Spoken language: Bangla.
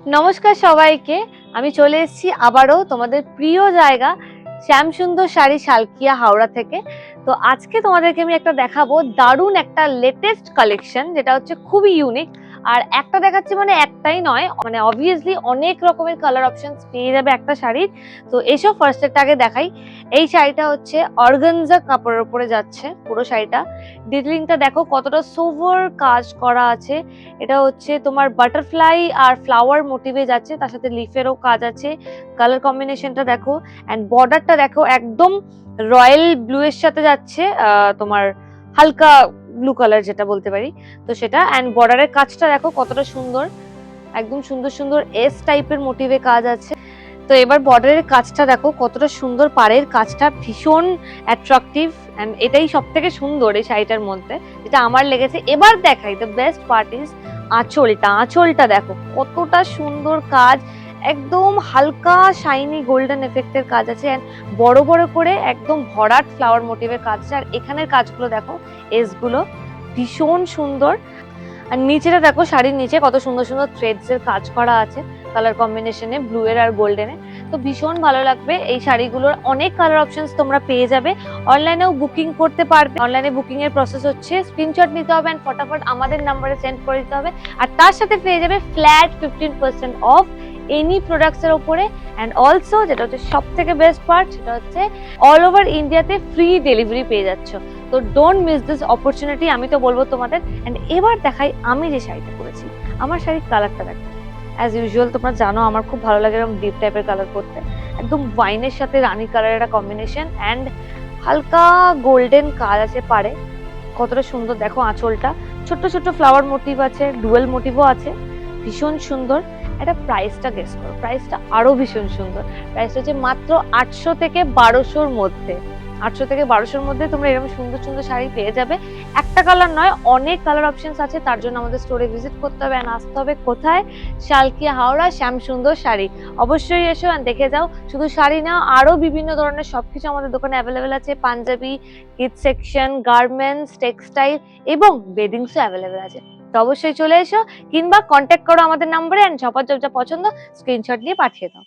নমস্কার সবাইকে। আমি চলে এসেছি আবারও তোমাদের প্রিয় জায়গা শ্যামসুন্দর শাড়ি শালকিয়া হাওড়া থেকে। তো আজকে তোমাদেরকে আমি একটা দেখাবো দারুণ একটা লেটেস্ট কালেকশন, যেটা হচ্ছে খুবই ইউনিক। আর একটা দেখাচ্ছি মানে একটাই নয়, মানে অবভিয়াসলি অনেক রকমের কালার অপশনস পেয়ে যাবে একটা শাড়ির। তো এসব ফার্স্ট এরটাকে দেখাই। এই শাড়িটা হচ্ছে অর্গানজা কাপড়ের উপরে যাচ্ছে পুরো শাড়িটা। ডিটেলিংটা দেখো কতটা সোভার কাজ করা আছে। এটা হচ্ছে তোমার বাটারফ্লাই আর ফ্লাওয়ার মোটিভে যাচ্ছে, তার সাথে লিফেরও কাজ আছে। কালার কম্বিনেশনটা দেখো, এন্ড বর্ডারটা দেখো একদম রয়্যাল ব্লু এর সাথে যাচ্ছে, তোমার হালকা ব্লু কালার যেটা বলতে পারি, তো সেটা। এন্ড বর্ডারের কাজটা দেখো কতটা সুন্দর, একদম সুন্দর সুন্দর এস টাইপের মোটিভে কাজ আছে। তো এবার বর্ডারের কাজটা দেখো কতটা সুন্দর, পাড়ের কাজটা ভীষণ অ্যাট্রাকটিভ, এন্ড এটাই সব থেকে সুন্দর এই শাড়িটার মধ্যে, যেটা আমার লেগেছে। এবার দেখাই দ্য বেস্ট পার্ট ইজ আঁচলটা দেখো কতটা সুন্দর কাজ, একদম হালকা শাইনি গোল্ডেন এফেক্টের কাজ আছে, এন্ড বড় বড় করে একদম ভরাট ফ্লাওয়ার মোটিভের কাজ আছে। আর এখানের কাজগুলো দেখো, এস গুলো ভীষণ সুন্দর। আর নিচেটা দেখো, শাড়ির নিচে কত সুন্দর সুন্দর থ্রেডস এর কাজ করা আছে কালার কম্বিনেশনে, ব্লু এর আর গোল্ডেনে। তো ভীষণ ভালো লাগবে এই শাড়িগুলোর। অনেক কালার অপশনস তোমরা পেয়ে যাবে, অনলাইনেও বুকিং করতে পারবে। অনলাইনে বুকিং এর প্রসেস হচ্ছে স্ক্রিনশট নিতে হবে এন্ড ফটাফট আমাদের নাম্বারে সেন্ড করে দিতে হবে। আর তার সাথে পেয়ে যাবে ফ্ল্যাট 15% অফ এনি প্রোডাক্টস এর উপরে। এন্ড অলসো যেটা হচ্ছে সব থেকে বেস্ট পার্ট, সেটা হচ্ছে অল ওভার ইন্ডিয়াতে ফ্রি ডেলিভারি পেয়ে যাচ্ছ। তো ডোন্ট মিস দিস অপরচুনিটি, আমি তো বলবো তোমাদের। এন্ড এবার দেখাই আমি যে শাড়িটা পরেছি। আমার শাড়ির কালারটা দেখো, অ্যাজ ইউজুয়াল তোমরা জানো আমার খুব ভালো লাগে এরকম ডিপ টাইপের কালার করতে। একদম ওয়াইনের সাথে রানী কালারের একটা কম্বিনেশন, এন্ড হালকা গোল্ডেন কাজ আছে পাড়ে, কতটা সুন্দর দেখো। আঁচলটা ছোট্ট ছোট্ট ফ্লাওয়ার মোটিভ আছে, ডুয়েল মোটিভও আছে, ভীষণ সুন্দর। এটা প্রাইসটা গেস করো, প্রাইসটা আরো ভীষণ সুন্দর। প্রাইসটা হচ্ছে মাত্র 800 থেকে 1200-র মধ্যে। 800 থেকে 1200-র মধ্যে তোমরা এরকম সুন্দর সুন্দর শাড়ি পেয়ে যাবে। একটা কালার নয়, অনেক কালার অপশনস আছে। তার জন্য আমাদের স্টোরে ভিজিট করতে হবে, আর আসতে হবে কোথায়? শালকিয়া হাওড়া শ্যামসুন্দর শাড়ি। অবশ্যই এসো আর দেখে যাও। শুধু শাড়ি না, আরো বিভিন্ন ধরনের সবকিছু আমাদের দোকানে অ্যাভেলেবেল আছে। Punjabi, kid section, garments, textile এবং বেডিংসও অ্যাভেলেবেল আছে। তো অবশ্যই চলে এসো, কিংবা কন্ট্যাক্ট করো আমাদের নাম্বারে, এন্ড ঝপাঝপ যা পছন্দ স্ক্রিনশট দিয়ে পাঠিয়ে দাও।